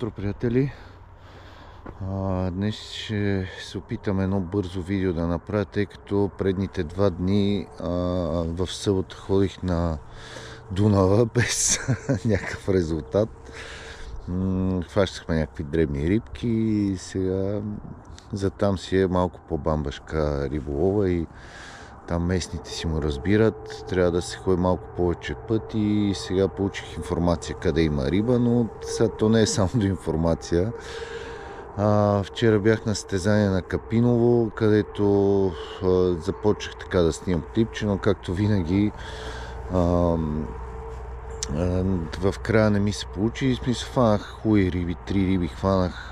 Утро, приятели! Днес ще се опитам едно бързо видео да направя, тъй като предните 2 дни в събота ходих на Дунава без някакъв резултат. Хващахме някакви дребни рибки и сега за там си е малко по-бамбашка риболова и там местните си му разбират. Трябва да се ходи малко повече пъти и сега получих информация къде има риба, но сега то не е само до информация. Вчера бях на състезание на Капиново, където започнах така да снимам клипче, но както винаги в края не ми се получи. В смисъл, фанах хубави риби, 3 риби хванах,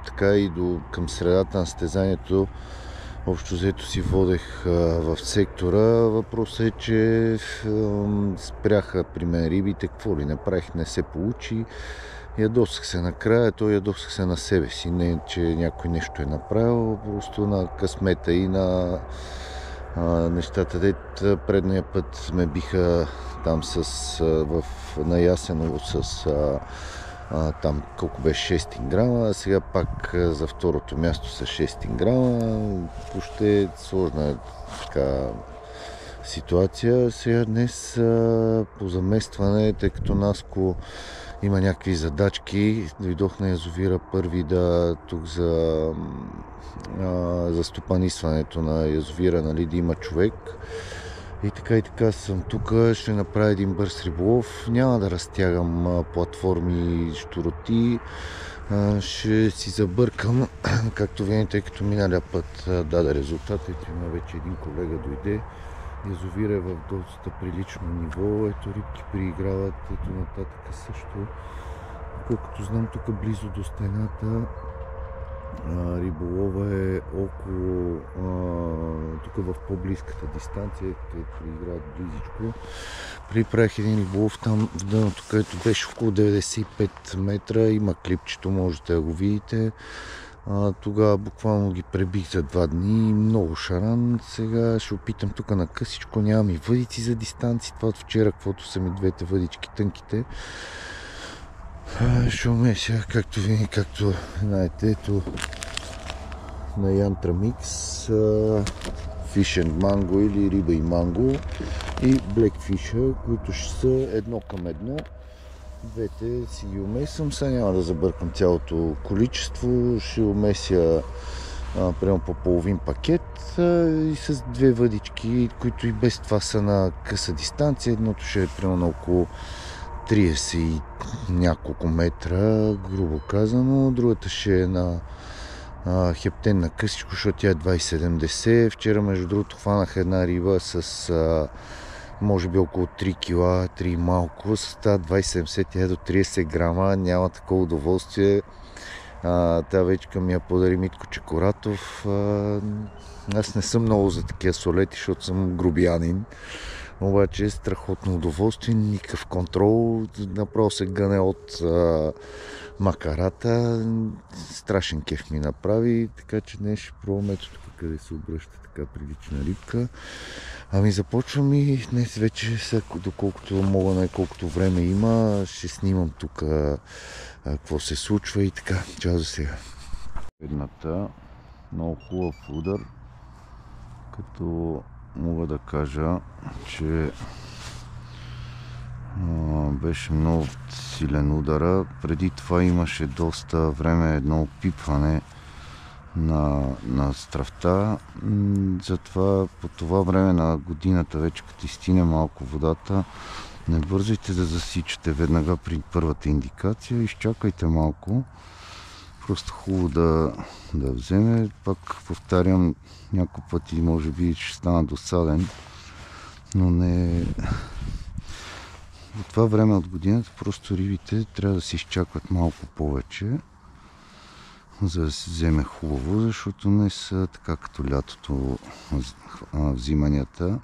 така и към средата на състезанието общо взето си водех в сектора. Въпросът е, че спряха при мен рибите, какво ли направих, не се получи. Ядосах се накрая, ядосах се на себе си, не че някой нещо е направил, просто на късмета и на нещата. Предния път ме биха там на Ясеново с там колко беше 6 грама, а сега пак за второто място с 6 грама. Въобще сложна е така ситуация. Сега днес по заместване, тъй като Наско има някакви задачки, дойдох на язовира първи тук за стопанисването на язовира, нали, да има човек. И така съм тук, ще направя един бърз риболов, няма да разтягам платформи и щуроти, ще си забъркам, както винаги, тъй като миналия път даде резултат. Ето има вече един колега дойде, язовир е в доста прилично ниво, ето рибки прииграват, ето нататък също. Колкото знам, тук близо до стената риболова е около тук в по-близката дистанция, където прииграват близичко. Правих един риболов там в дъното, където беше около 95 метра, има клипчето, можете да го видите. Тогава буквално ги пребих за 2 дни, много шаран. Сега ще опитам тук на късичко, нямам и въдици за дистанции, това от вчера, каквото са ми двете въдички, тънките. Ще умеся, както винаги, както знаете, ето на Yantra Mix, Fish and Mango или риба и манго и Blackfish, които ще са 1:1. Двете си ги умесвам, сега няма да забъркам цялото количество, ще умеся прямо по половин пакет и с 2 въдички, които и без това са на къса дистанция. Едното ще е прямо на около 30 и няколко метра, грубо казано. Другата ще е на хептен на късичко, защото тя е 2,70. Вчера, между другото, хванах една риба с може би около 3 кила, 3 малко. С тази 2,70 тя е до 30 грама. Няма такова удоволствие. Тя вече ми я подари Митко Чекоратов. Аз не съм много за такива солети, защото съм грубиянин. Обаче страхотно удоволствие, никакъв контрол, направо се гъне от макарата, страшен кеф ми направи, така че днес ще пробвам ето тук, къде се обръща така прилична рибка. Започвам и днес вече, доколкото мога, най-колкото време има, ще снимам тук какво се случва и така. Чао за сега. Едната, много хубав удар, като мога да кажа, че беше много силен удара. Преди това имаше доста време едно опипване на стравта. Затова по това време на годината, вече като изстине малко водата, не бързайте да засичате веднага при първата индикация, изчакайте малко. Просто хубаво да вземе. Пак повтарям, няколко пъти може би ще стана досаден, но не. От това време от годината просто рибите трябва да се изчакват малко повече, за да се вземе хубаво, защото не са така като лятото взиманията.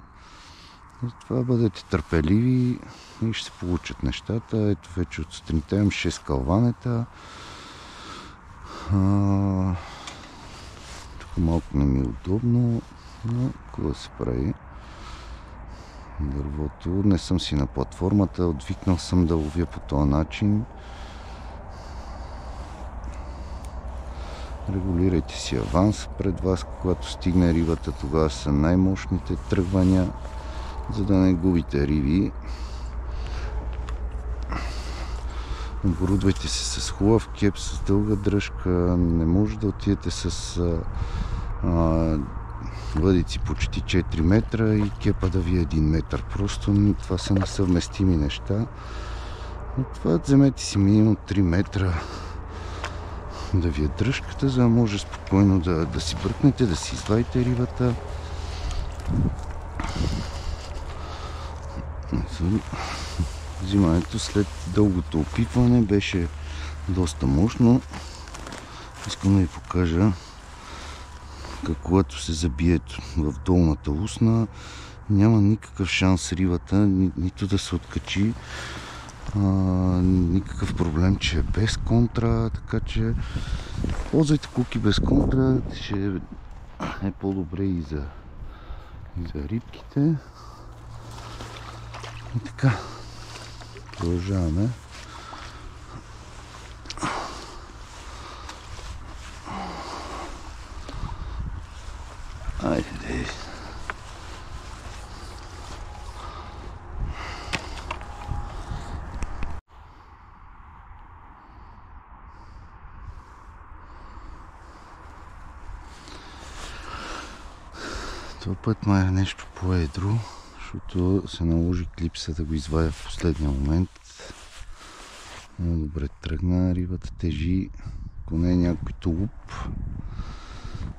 Затова бъдете търпеливи и ще се получат нещата. Ето вече от сутринта имам 6 калванета. Тук малко не ми е удобно, но какво да се прави. Дървото, не съм си на платформата, отвикнал съм да ловя по този начин. Регулирайте си аванс пред вас, когато стигне рибата, тогава са най-мощните тръгвания, за да не губите риби. Оборудвайте се с хубав кеп, с дълга дръжка. Не може да отидете с въдици почти 4 метра и кепа да ви е 1 метър. Просто това са несъвместими неща. Но това вземете си минимум 3 метра да ви е дръжката, за да може спокойно да си бръкнете, да си извадите рибата. Взимането след дългото опитване беше доста мощно. Искам да ви покажа когато се забие в долната устна, няма никакъв шанс рибата нито да се откачи, никакъв проблем, че е без контра, така че ползвайте куки без контра, ще е по-добре и за рибките. И така, продължаваме. Айде. Това път май е нещо по-едро, защото се наложи клипса да го извадя в последния момент. Много добре тръгна, рибата тежи, ако не е някой тулуп,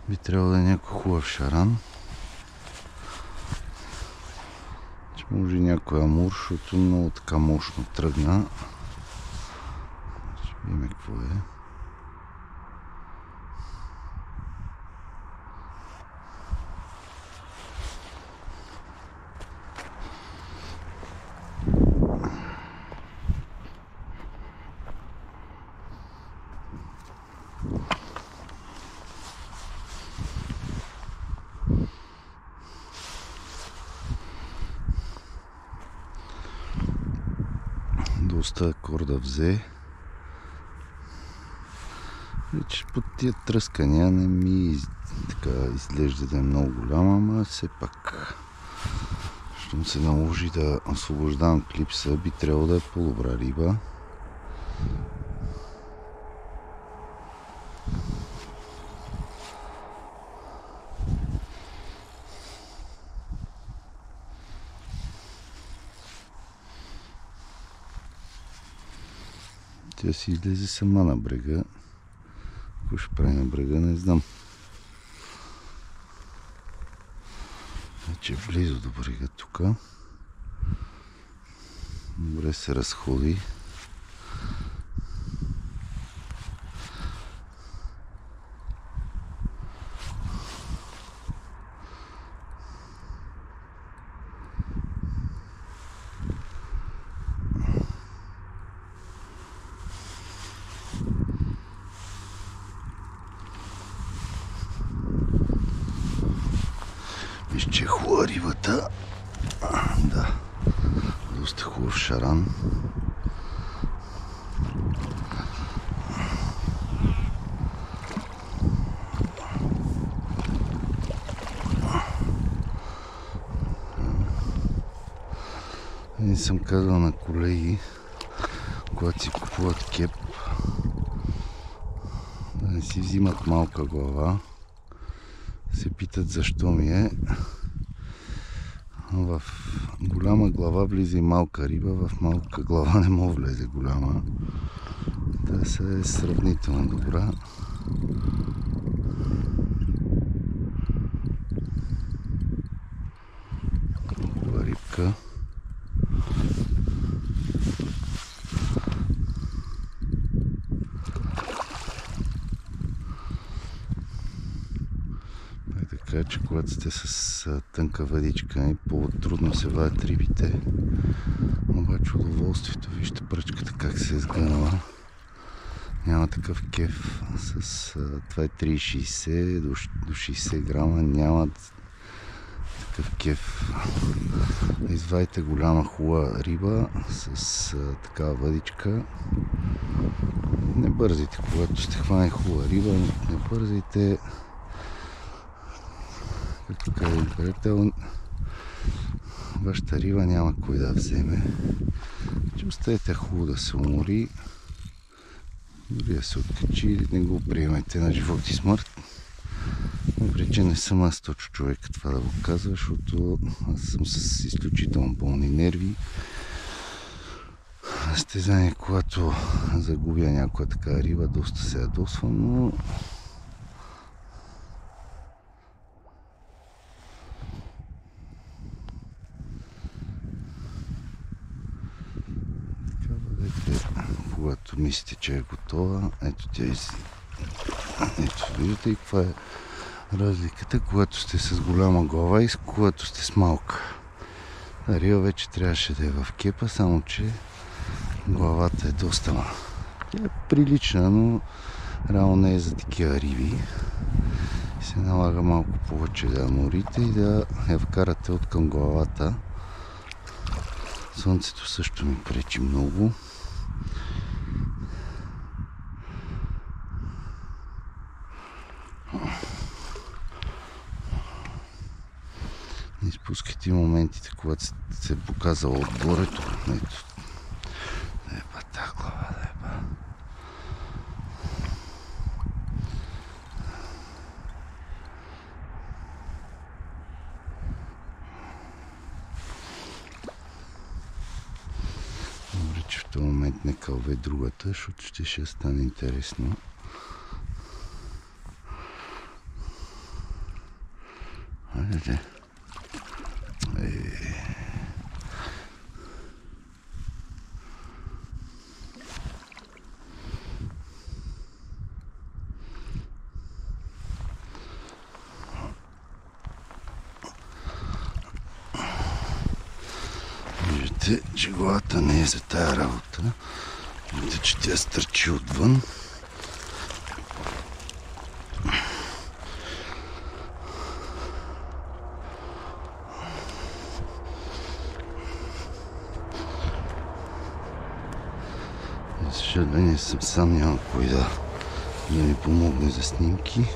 би трябвало да е някой хубав шаран. Че може и някой амур, защото много така мощно тръгна. Ще видим какво е. Доста акорда взе. Вече под тия тръскания не ми така изглежда да е много голяма, ама все пак щом се наложи да освобождавам клипса, би трябвало да е по-добра риба. Тя си излезе сама на брега. Какво ще прави на брега, не знам. Вече е близо до брега тук. Добре се разходи. Виж, че е хубава рибата. Да, доста хубав шаран. Не съм казал на колеги, когато си купуват кеп, да не си взимат малка глава. Се питат защо ми е. В голяма глава влиза и малка риба, в малка глава не може влезе голяма. Да се е сравнително добра. Хубава рибка. Така че когато сте с тънка въдичка и по-трудно се вадят рибите, обаче удоволствието, вижте пръчката как се е сгънала. Няма такъв кеф това е 3,60 до 60 грама, няма такъв кеф. Извадите голяма хубава риба с такава въдичка. Не бързайте, когато сте хване хубава риба, не бързайте. Както каза един приятел, вашата риба няма кой да вземе. Че оставете хубаво да се умори, дори да се откачи, не го приемайте на живот и смърт. Въпреки че не съм аз точно човек това да го казва, защото аз съм с изключително болни нерви. Състезание, когато загубя някоя така риба, доста се ядосвам, но така бъдете, когато мислите, че е готова. Ето тя ето виждате и каква е разликата, когато сте с голяма глава и с когато сте с малка. Риба вече трябваше да е в кепа, само че главата е доста малка. Тя е прилична, но реално не е за такива риби. Се налага малко повече да я морите и да я вкарате от към главата. Слънцето също ми пречи много. Не изпускайте моментите, когато се е показала отгоре. Ето. Еба, та глава, еба. Добре, че в този момент не кълве другата, защото ще стане интересно. Хайде. Виждате, че главата не е за тая работа. Виждате, че тя стърчи отвън. За съжаление сам няма кой да ми помогне за снимки.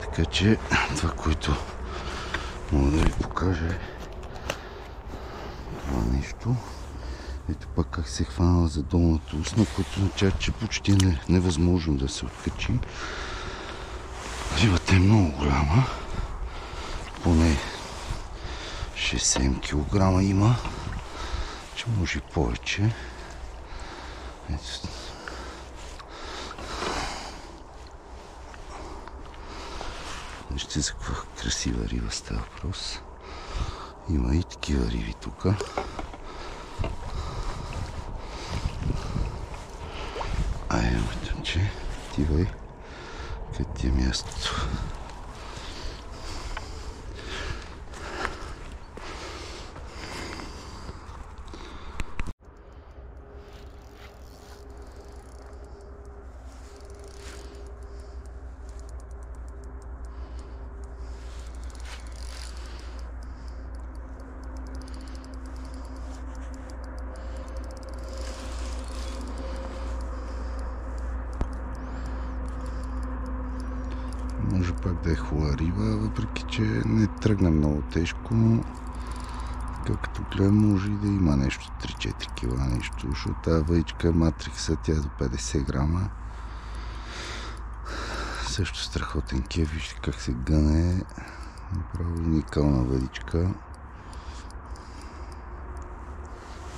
Така че това, което мога да ви покажа е това нещо. Ето пак как се е хванала за долната устна, което означава, че почти е невъзможно да се откачи. Рибата е много голяма. Поне 6-7 кг има. Че може и повече. Ето. Вижте за каква красива риба става въпрос. Има и такива риби тук. Момче, отивай, къде ти е мястото. Може пак да е хубава риба, въпреки че не тръгна много тежко, но както гледам, може и да има нещо 3-4 кг, нещо, защото тази въдичка е матрикса, тя е до 50 грама. Също страхотен кеф, вижте как се гъне, направо уникална въдичка.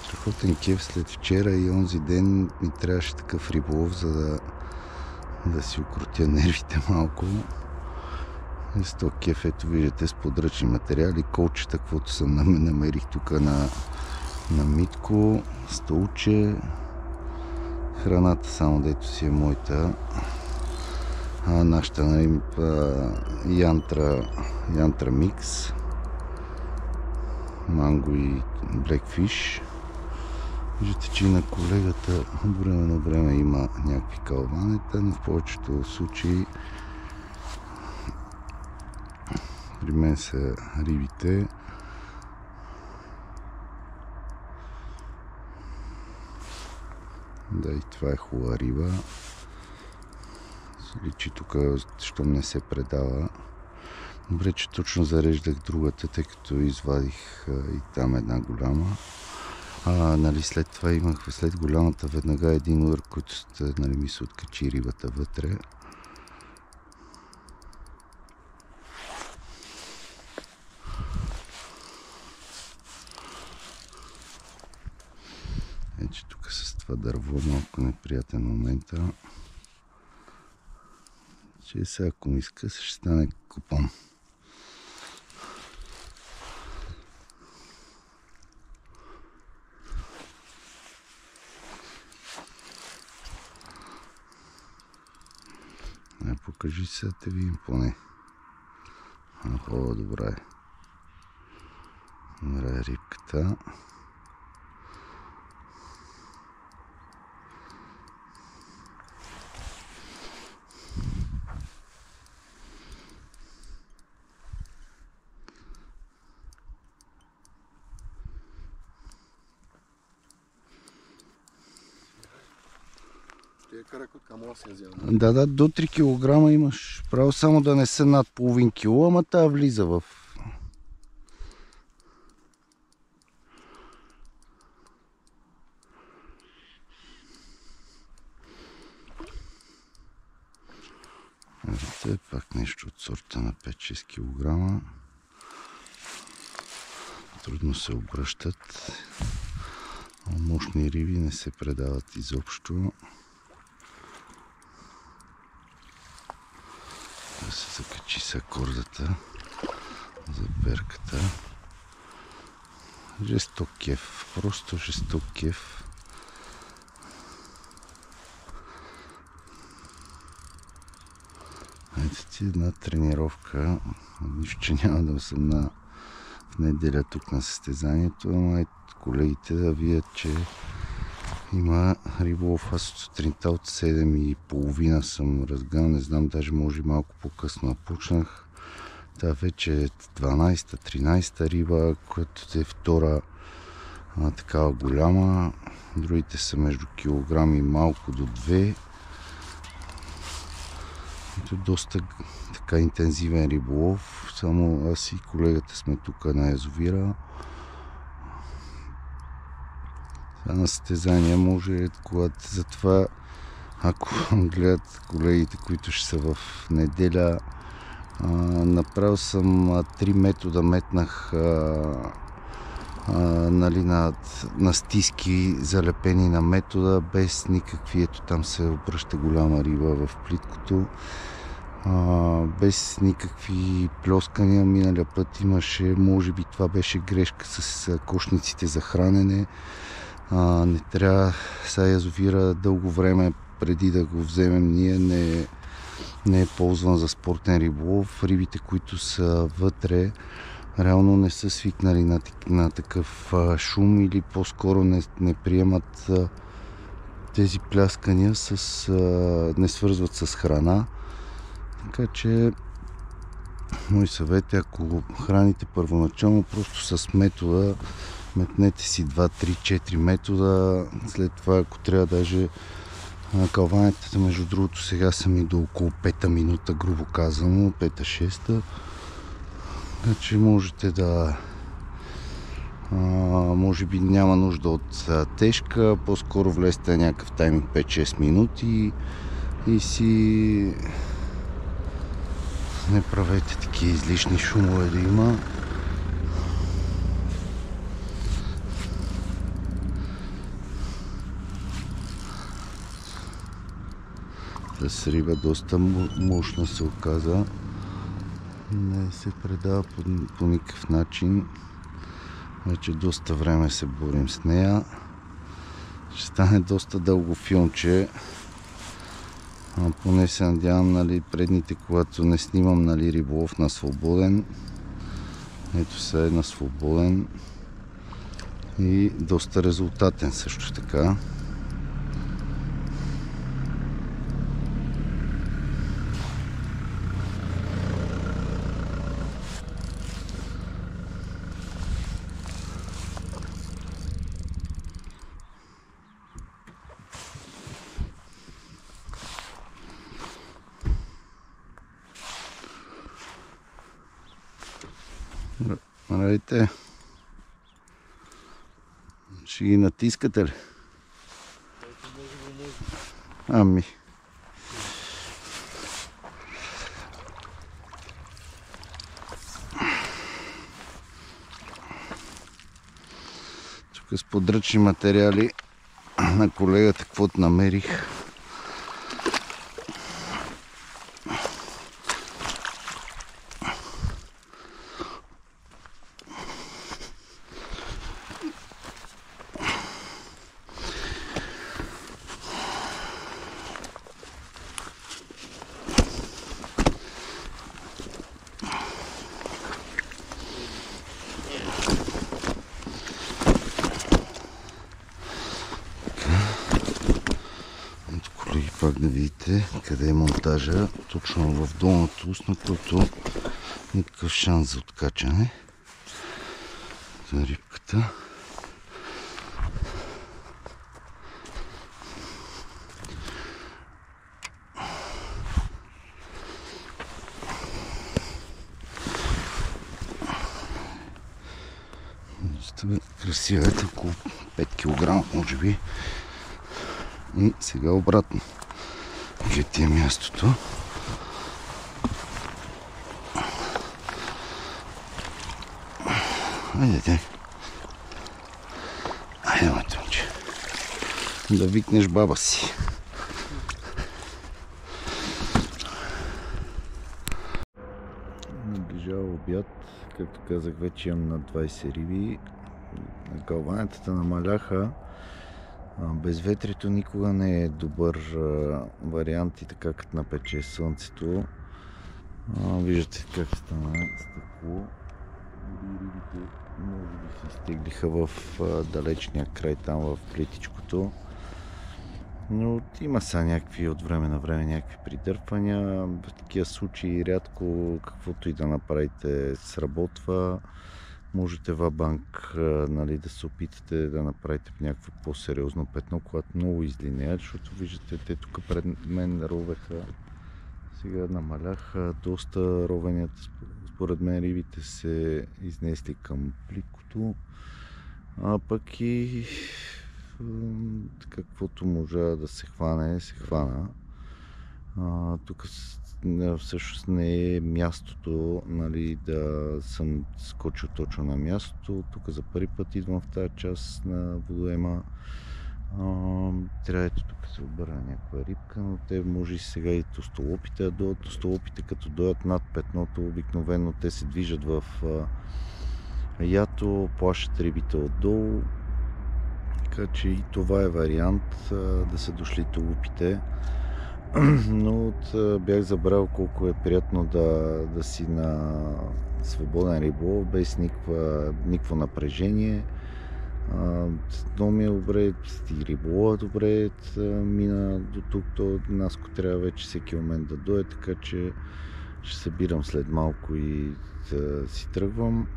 Страхотен кеф след вчера и онзи ден ми трябваше такъв риболов, за да си укротя нервите малко. И с този кеф, ето виждате, с подръчни материали, колчета, каквото съм намерих тук на Митко, столче, храната само, дето си е моята, нашата янтра микс, манго и блекфиш. Виждате, че и на колегата от време на време има някакви калванета, но в повечето случаи При мен са рибите. Да, и това е хубава риба. Личи тук, щом не се предава. Добре, че точно зареждах другата, тъй като извадих и там една голяма. Нали, след това имах след голямата веднага един удар, който нали, ми се откачи рибата вътре. Ето тук с това дърво малко неприятен момента. Че сега ако ми скъса ще стане купон. Покажи се, да те видим поне. О, добра е. Добра е рибката. Да, до 3 кг имаш право, само да не са над половин кило, ама тая влиза в... Ето е пак нещо от сорта на 5-6 кг. Трудно се обръщат. Мощни риби не се предават изобщо. Да се закачи с кордата за перката. Жесток кеф, просто жесток кеф. Ето ти една тренировка. Нищо, че няма да съм в неделя тук на състезанието, но ето колегите да видят, че има риболов. Аз сутринта от 7:30 съм разгънал, не знам, даже може малко по-късно напочнах. Та вече е 12-та, 13-та риба, която е втора такава голяма. Другите са между килограм и малко до 2. Ето доста така интензивен риболов. Само аз и колегата сме тук на язовира. На състезания може, когато затова, ако гледат колегите, които ще са в неделя, направил съм 3 метода, метнах нали, на стиски, залепени на метода, без никакви, ето там се обръща голяма риба в плиткото, без никакви плескания. Миналия път имаше, може би това беше грешка с кошниците за хранене. Не трябва, сега язовира дълго време преди да го вземем ние не е ползван за спортен риболов. Рибите, които са вътре, реално не са свикнали на такъв шум или по-скоро не приемат тези пляскания, не свързват с храна. Така че мой съвет е, ако храните първоначално, просто с метода метнете си 2, 3, 4 метода. След това, ако трябва, даже калванетата, между другото, сега са ми до около 5-та минута, грубо казано, 5-та, 6-та. Значи можете да... може би няма нужда от тежка, по-скоро влезте някакъв тайминг 5-6 минути и си... Не правете такива излишни шумове да има. С риба доста мощна се оказа. Не се предава по никакъв начин. Вече доста време се борим с нея. Ще стане доста дълго филмче. Поне се надявам, нали, предните, когато не снимам, нали, риболов на свободен. Ето сега е на свободен. И доста резултатен също така. Здравейте. Ще ги натискате ли? Ами. Тук с подръчни материали на колегата, каквото намерих. Колеги, пак да видите къде е монтажа, точно в долната устна, който никакъв шанс за откачане за рибката. Красива е, около 5 кг може би. И сега обратно. Къде ти е мястото? Айде. Айде, моето момче. Да викнеш баба си. Наближава обяд. Както казах, вече имам на 20 риби. Калванетата намаляха. Безветрието никога не е добър вариант и така като напече слънцето. Виждате как стана стъкло. Рибите може би се изтеглиха в далечния край, там в плитичкото. Но има са някакви от време на време някакви придърпвания. В такива случаи рядко каквото и да направите сработва. Можете ва-банк, нали, да се опитате да направите някакво по-сериозно петно, когато много излинеят, защото виждате, те тук пред мен ровеха. Сега намаляха доста ровенията. Според мен рибите се изнесли към плиткото, а пък и каквото можа да се хване, се хвана. Тук всъщност не е мястото, нали, да съм скочил точно на мястото. Тук за първи път идвам в тази част на водоема. Трябва ето тук се обърна някаква рибка, но те може и сега и тостолопите да дойдат. Тостолопите като дойдат над петното, обикновено те се движат в ято, плашат рибите отдолу. Така че и това е вариант да са дошли толупите. Но бях забрал колко е приятно да си на свободен риболов, без никакво напрежение. Но ми е добре, и риболова добре мина до тук, то Наско трябва вече всеки момент да дойде, така че ще събирам след малко и да си тръгвам.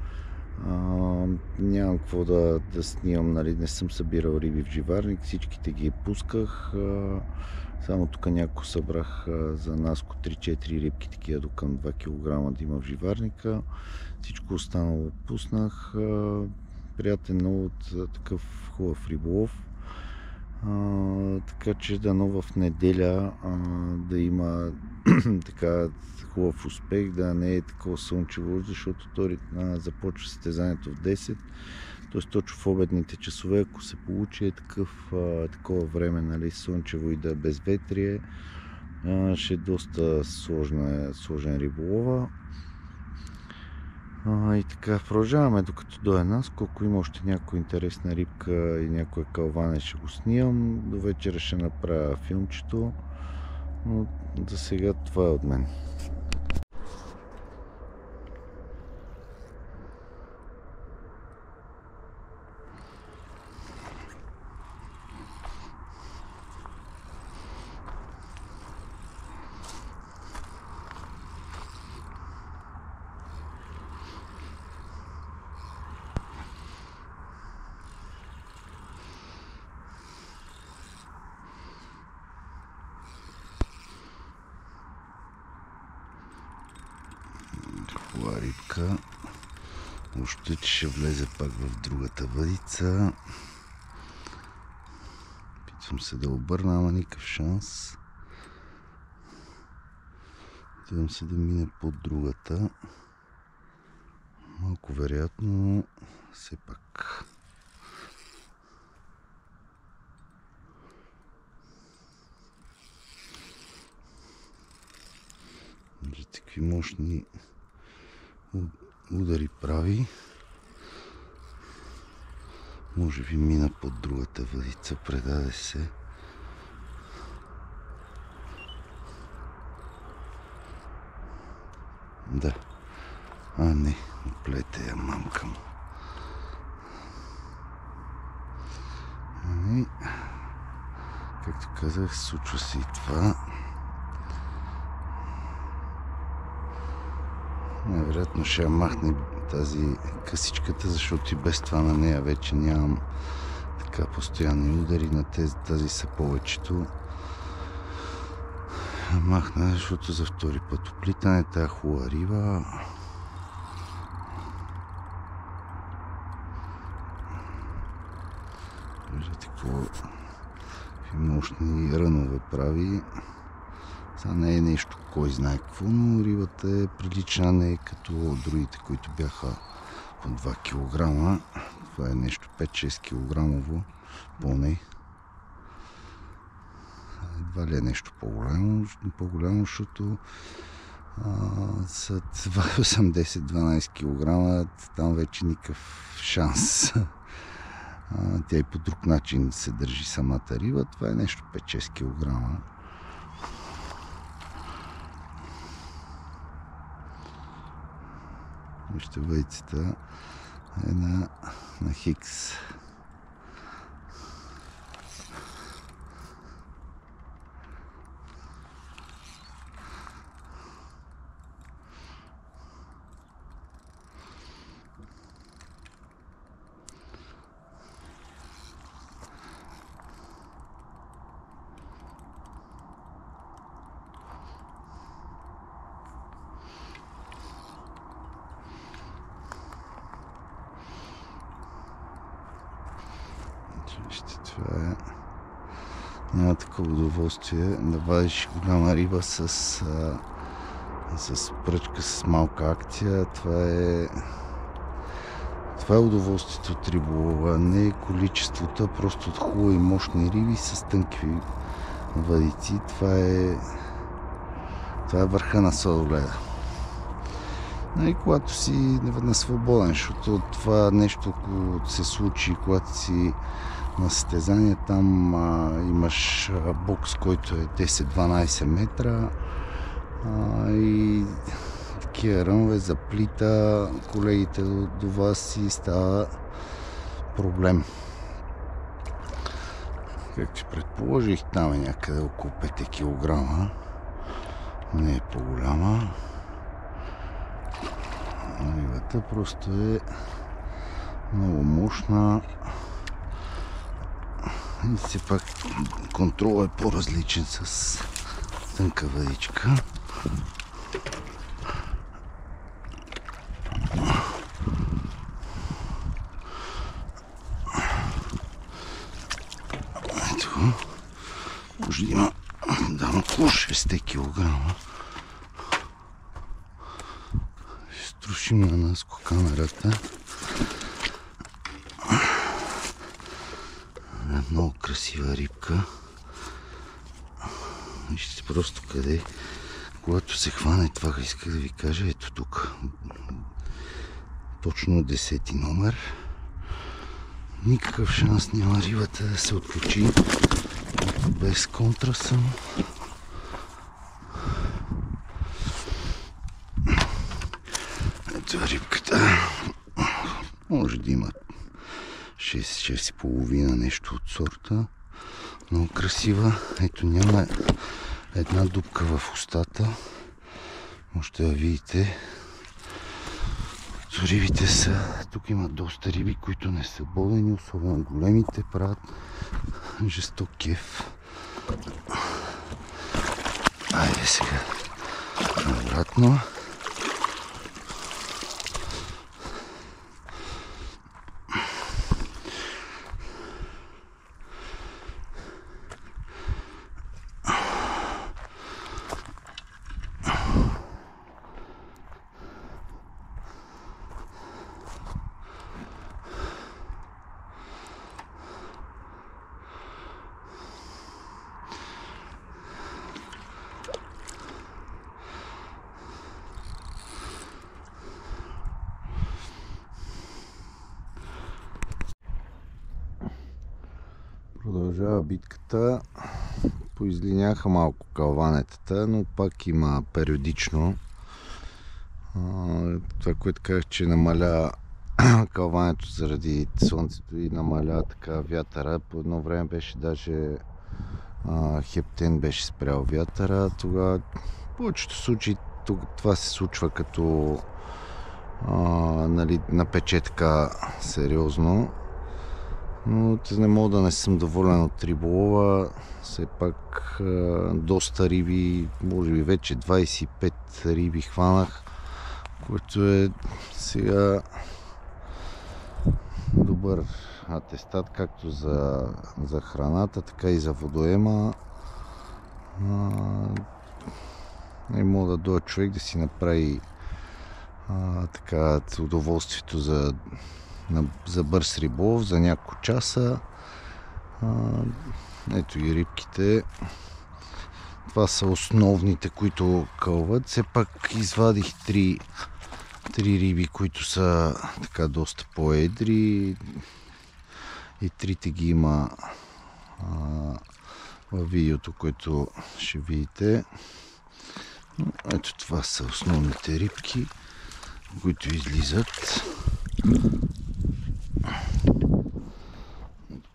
Нямам какво да снимам, нали, не съм събирал риби в живарник, всичките ги пусках. Само тук някакво събрах за Наско 3-4 рибки, такива до към 2 кг да има в живарника. Всичко останало пуснах. Приятен много такъв хубав риболов. Така че дано в неделя да има така хубав успех, да не е такова слънчево, защото то започва състезанието в 10. Т.е. точно в обедните часове, ако се получи такова време, нали, слънчево и да безветрие, ще е доста сложен риболова. И така, продължаваме докато дойде нас. Колко има още някоя интересна рибка и някоя калване, ще го снимам. До вечера ще направя филмчето. Но за сега това е от мен. Хубава рибка. Още че ще влезе пак в другата въдица. Питам се да обърна, ама никакъв шанс. Питам се да мине под другата. Малко вероятно, но все пак. Виждате какви мощни удари прави. Може би мина под другата въдица, предаде се. Да. А, не, оплете я мамка му. И, както казах, случва се и това. Най-вероятно ще я махне тази късичката, защото и без това на нея вече нямам така постоянни удари. На тази са повечето. Махна, защото за втори път оплитане, тая хубава риба. Виждате какви мощни рънове прави. Сега не е нещо кой знае какво, но рибата е прилична, не е като другите, които бяха по 2 кг. Това е нещо 5-6 кг поне. Едва ли е нещо по-голямо, защото са 80-12 кг, там вече никакъв шанс. Тя и по друг начин се държи самата риба. Това е нещо 5-6 кг. Вижте, въдицата е на Хикс. Вижте, това е... Няма такова удоволствие да вадиш голяма риба с пръчка с малка акция. Това е удоволствието от риболова. Не е количеството, а просто от хубави мощни риби с тънки въдици. Това е върха на сладоледа. И когато си на свободен, защото това нещо, ако се случи, когато си на състезание, там имаш бокс, който е 10-12 метра и такива ръмове заплита колегите до вас и става проблем. Както предположих, там е някъде около 5 кг. Не е по-голяма. Рибата просто е много мощна и все пак контролът е по-различен с тънка въдичка. Ето, може да има около 6 кг. Струшим на наско камерата. Много красива рибка. Вижте просто къде, когато се хване, това исках да ви кажа, ето тук. Точно 10 номер. Никакъв шанс няма рибата да се отлучи без контраса. Ето рибката. Може да има 6,5 нещо от сорта. Много красива. Ето няма една дупка в устата. Можете да видите. Рибите са... Тук има доста риби, които не са болени, особено големите правят жесток кеф. Айде сега обратно. Продължава битката. Поизлиняха малко калванетата, но пак има периодично. Това, което казах, че намаля калването заради слънцето и намаля така вятъра. По едно време беше даже хептен беше спрял вятъра. Тогава в повечето случаи това се случва като нали, напече така сериозно. Но не мога да не съм доволен от риболова. Все пак доста риби, може би вече 25 риби хванах, което е сега добър атестат както за храната, така и за водоема. Не мога да дойде човек да си направи така удоволствието за бърз риболов за няколко часа. Ето и рибките. Това са основните, които кълват. Все пак извадих три риби, които са така доста по-едри. И трите ги има във видеото, което ще видите. Ето това са основните рибки, които излизат.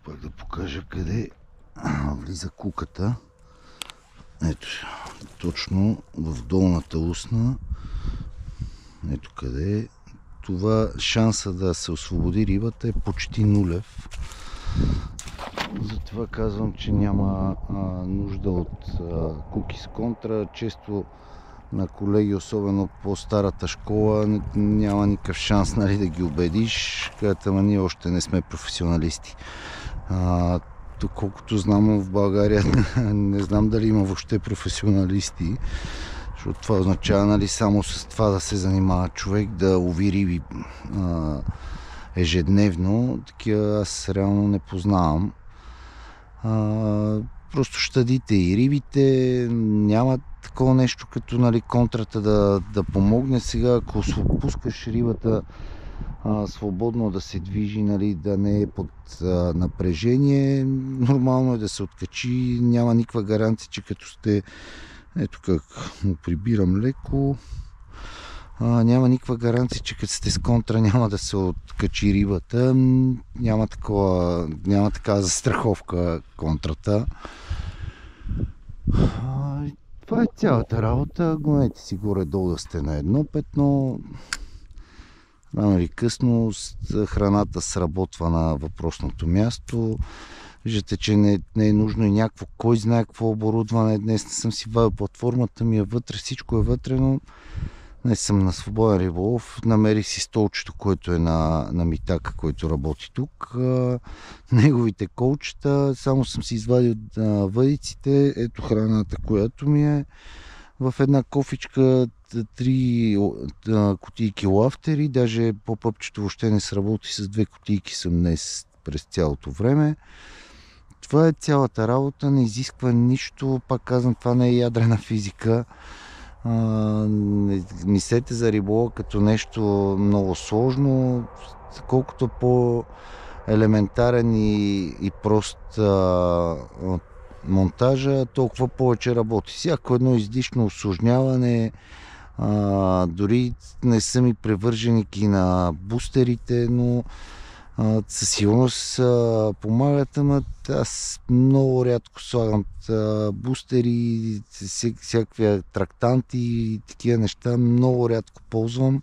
Пак да покажа къде влиза куката. Ето, точно в долната устна. Ето къде е. Това шанса да се освободи рибата е почти нулев. Затова казвам, че няма нужда от куки с контра. Често на колеги, особено по-старата школа, няма никакъв шанс, нали, да ги убедиш. Казват, ама ние още не сме професионалисти. Доколкото знам, в България не знам дали има въобще професионалисти, защото това означава, нали, само с това да се занимава човек, да лови риби ежедневно. Такива аз реално не познавам. Просто щадите и рибите, няма такова нещо като, нали, контрата да помогне. Сега, ако пускаш рибата свободно да се движи, нали, да не е под напрежение, нормално е да се откачи. Няма никаква гаранция, че като сте, ето как му прибирам леко, няма никаква гаранция, че като сте с контра няма да се откачи рибата. Няма такава застраховка контрата. Това е цялата работа. Гонете си горе-долу да сте на едно петно. Рано или късно храната сработва на въпросното място. Виждате, че не е нужно и някакво, кой знае какво оборудване. Днес не съм си вадил платформата ми е вътре, всичко е вътре, но не съм на свободен риболов. Намерих си столчето, което е на Митака, който работи тук. Неговите колчета, само съм си извадил въдиците. Ето храната, която ми е. В една кофичка 3 кутийки лафтери, даже по-пъпчето въобще не сработи, с 2 кутийки съм днес през цялото време. Това е цялата работа, не изисква нищо, пак казвам, това не е ядрена физика. Не мислете за риболова като нещо много сложно, колкото по-елементарен и прост монтажа, толкова повече работи. Всяко едно излишно усложняване, дори не са ми привърженики на бустерите, но със сигурност помагат, ама аз много рядко слагам бустери, всякакви атрактанти и такива неща, много рядко ползвам.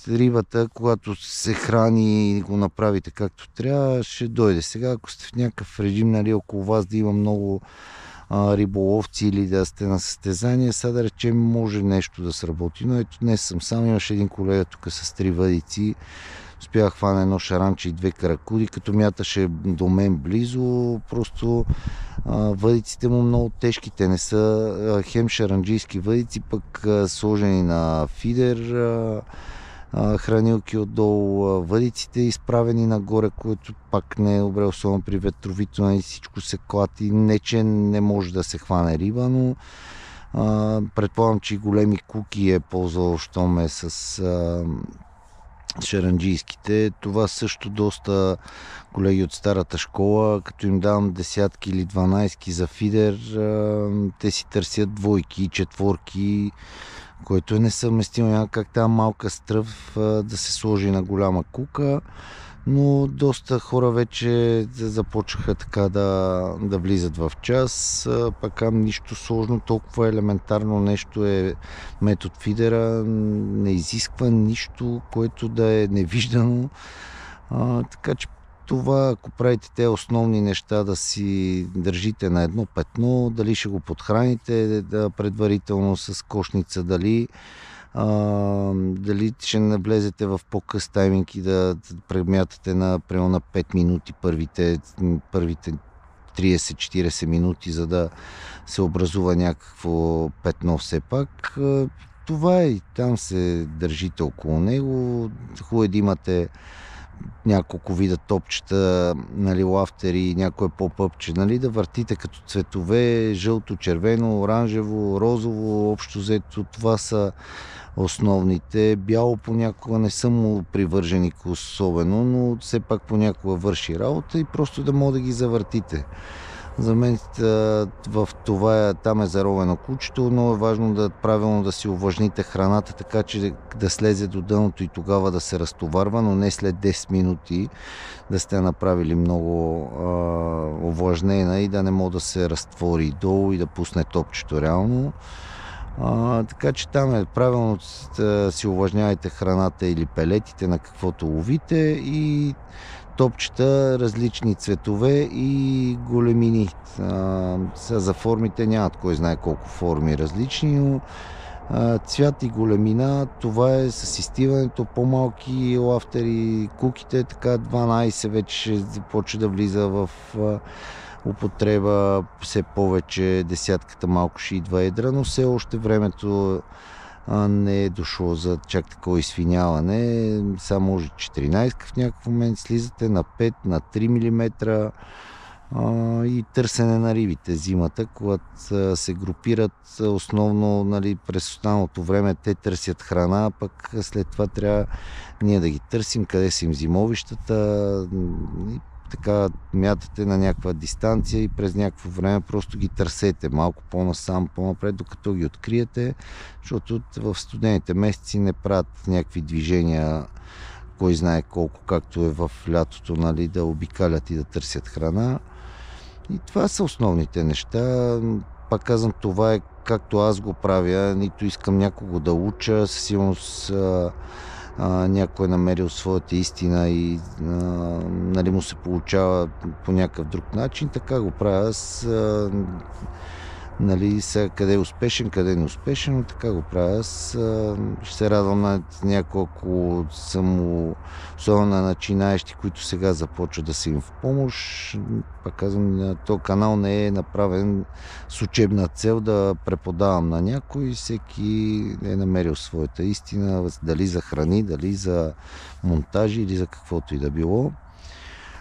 Рибата, когато се храни и го направите както трябва, ще дойде. Сега, ако сте в някакъв режим, нали, около вас да има много риболовци или да сте на състезание, сега да речем може нещо да сработи, но ето днес съм сам, имаше един колега тук с 3 въдици, успях да хвана едно шаранче и 2 каракуди, като мяташе до мен близо, просто въдиците му много тежки, те не са хем шаранджийски въдици, пък сложени на фидер, хранилки отдолу, въдиците изправени нагоре, което пак не е добре, особено при ветровито, и всичко се клати. Не, че не може да се хване риба, но предполагам, че и големи куки е ползвал, щом е с шаранджийските. Това също доста колеги от старата школа, като им давам десятки или 12 за фидер, те си търсят двойки, четворки, който е несъвместимо. Няма как тази малка стръв да се сложи на голяма кука, но доста хора вече започнаха така да влизат в час. Пак нищо сложно, толкова елементарно нещо е метод фидера, не изисква нищо, което да е невиждано. Така че това, ако правите те основни неща, да си държите на едно петно, дали ще го подхраните предварително с кошница, дали ще навлезете в по-къс тайминг и да премятате на 5 минути първите 30-40 минути, за да се образува някакво петно все пак. Това е, и там се държите около него. Хубаво е да имате няколко вида топчета, нали, лафтери, някое поп-ъпче, нали, да въртите като цветове, жълто, червено, оранжево, розово, общо взето това са основните. Бяло понякога не съм му привърженик особено, но все пак понякога върши работа и просто да може да ги завъртите. За мен в това там е заровено кучето, но е важно правилно да си увлажните храната, така че да слезе до дъното и тогава да се разтоварва, но не след 10 минути да сте направили много увлажнена и да не може да се разтвори долу и да пусне топчето реално. Така че там е правилно да си увлажнявайте храната или пелетите на каквото ловите и топчета различни цветове и големини. За формите нямат кой знае колко форми различни, но цвят и големина, това е с изстиването, по-малки лафтери, куките, така 12 вече ще започне да влиза в употреба, все повече десятката малко ще идва едра, но все още времето не е дошло за чак такова изфиняване. Само може 14 в някакъв момент слизате на 5, на 3 мм и търсене на рибите зимата, когато се групират основно, нали, през останалото време те търсят храна, пък след това трябва ние да ги търсим, къде са им зимовищата и така мятате на някаква дистанция и през някакво време просто ги търсете малко по-насам, по-напред, докато ги откриете, защото в студените месеци не правят някакви движения, кой знае колко, както е в лятото, нали, да обикалят и да търсят храна. И това са основните неща. Пак казвам, това е както аз го правя, нито искам някого да уча, със сигурност някой е намерил своята истина и нали, му се получава по някакъв друг начин, така го правя аз. Нали, сега къде е успешен, къде е неуспешен, но така го правя аз. Ще се радвам на няколко особено на начинаещи, които сега започват да са им в помощ. Пак казвам, този канал не е направен с учебна цел да преподавам на някой. Всеки е намерил своята истина, дали за храни, дали за монтажи или за каквото и да било.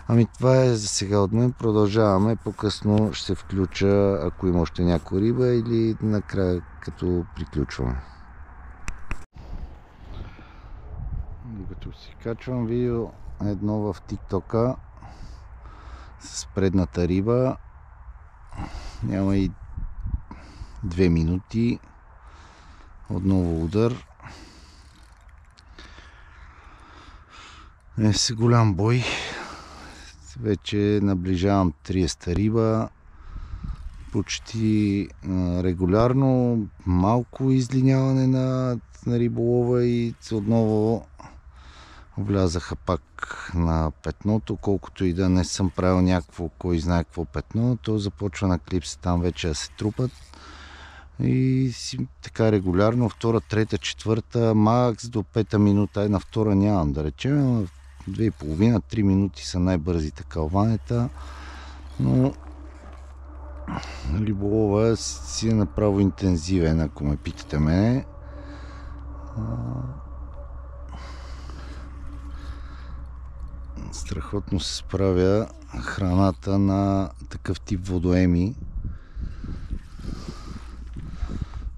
Ами това е за сега от мен. Продължаваме. По-късно ще се включа, ако има още някоя риба, или накрая като приключваме. Докато си качвам видео едно в TikTok-а с предната риба. Няма и 2 минути. Отново удар. Е си голям бой. Вече наближавам 30 риба, почти регулярно, малко излиняване на риболова и отново влязаха пак на петното, колкото и да не съм правил някакво, кой знае какво петно, то започва на клипси там вече да се трупат и си така регулярно, втора, трета, четвърта, макс до 5-та минута, на втора нямам да речем, 2,5-3 минути са най-бързите калванета, но риболова си е направо интензивен, ако ме питате мене. Страхотно се справя храната на такъв тип водоеми.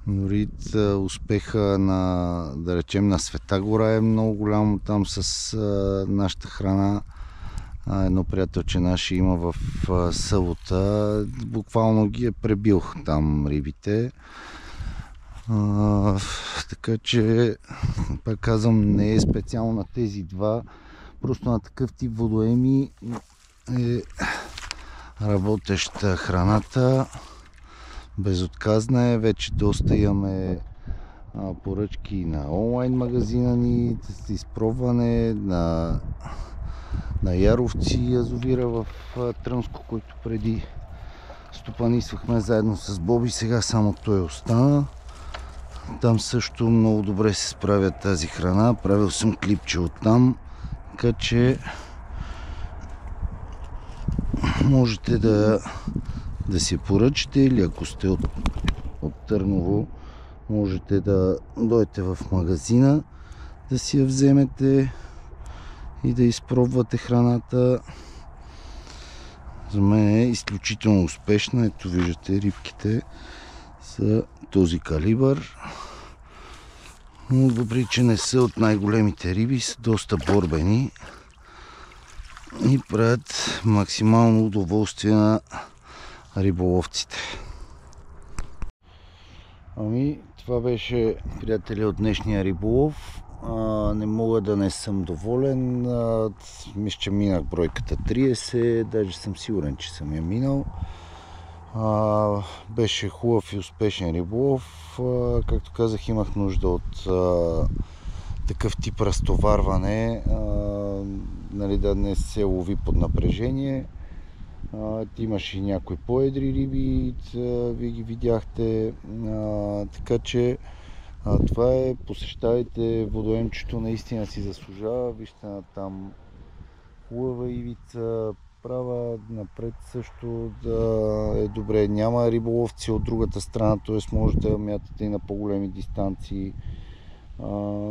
Дори успеха да речем, на Света гора е много голямо там с нашата храна. Едно приятелче наше има в Събота. Буквално ги е пребил там рибите. Така че, пак казвам, не е специално на тези два. Просто на такъв тип водоеми е работеща храната. Безотказна е. Вече доста имаме поръчки на онлайн магазина ни, за изпробване на Яровци язовира в Трънско, който преди стопанисвахме заедно с Боби, сега само той остана. Там също много добре се справя тази храна. Правил съм клипче оттам, така че можете да си поръчате, или ако сте от Търново, можете да дойдете в магазина, да си я вземете и да изпробвате храната. За мен е изключително успешна. Ето виждате, рибките са този калибър. Но въпреки че не са от най-големите риби, са доста борбени и правят максимално удоволствие на риболовците. Ами, това беше, приятели, от днешния риболов. Не мога да не съм доволен. Мисля, че минах бройката 30, даже съм сигурен, че съм я минал. Беше хубав и успешен риболов. Както казах, имах нужда от такъв тип разтоварване, нали, да не се лови под напрежение. Имаше и някои по-едри риби, вие ги видяхте, така че това е, посещавайте водоемчето, наистина си заслужава. Вижте там хубава ивица, права, напред също да е добре. Няма риболовци от другата страна, т.е. можете да мятате и на по-големи дистанции.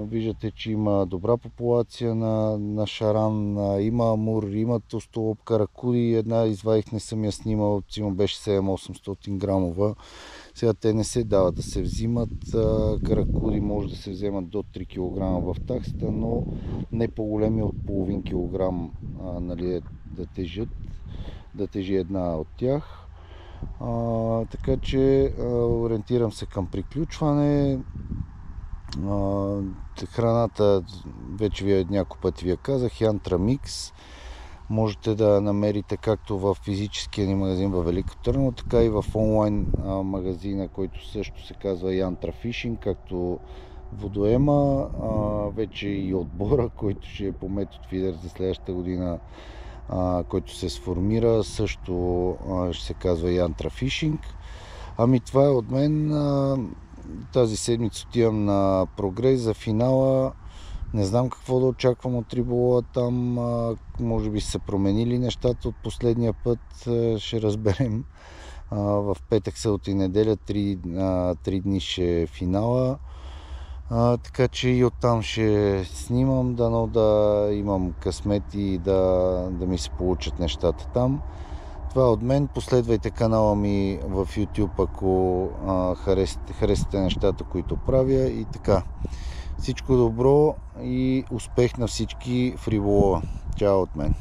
Виждате, че има добра популация на шаран, има амур, има толстолоб, каракуди. Една извадих, не съм я снимал, беше 7-800 грамова. Сега те не се дават да се взимат. Каракуди може да се вземат до 3 кг в таксата, но не по-големи от половин килограм, нали, да тежи една от тях. Така че ориентирам се към приключване. Храната вече ви няколко пъти ви я казах, Янтра Микс. Можете да намерите както в физическия ни магазин във Велико Търново, така и в онлайн магазина, който също се казва Янтра Фишинг, както водоема. Вече и отбора, който ще е по метод фидер за следващата година, който се сформира, също ще се казва Янтра Фишинг. Ами това е от мен. Тази седмица отивам на Прогрес за финала. Не знам какво да очаквам от риболова там. Може би са променили нещата от последния път. Ще разберем. В петък, събота и неделя 3 дни ще е финала. Така че и оттам ще снимам. Дано да имам късмет и да ми се получат нещата там. Това от мен. Последвайте канала ми в YouTube, ако харесате нещата, които правя, и така. Всичко добро и успех на всички в риболова. Чао от мен!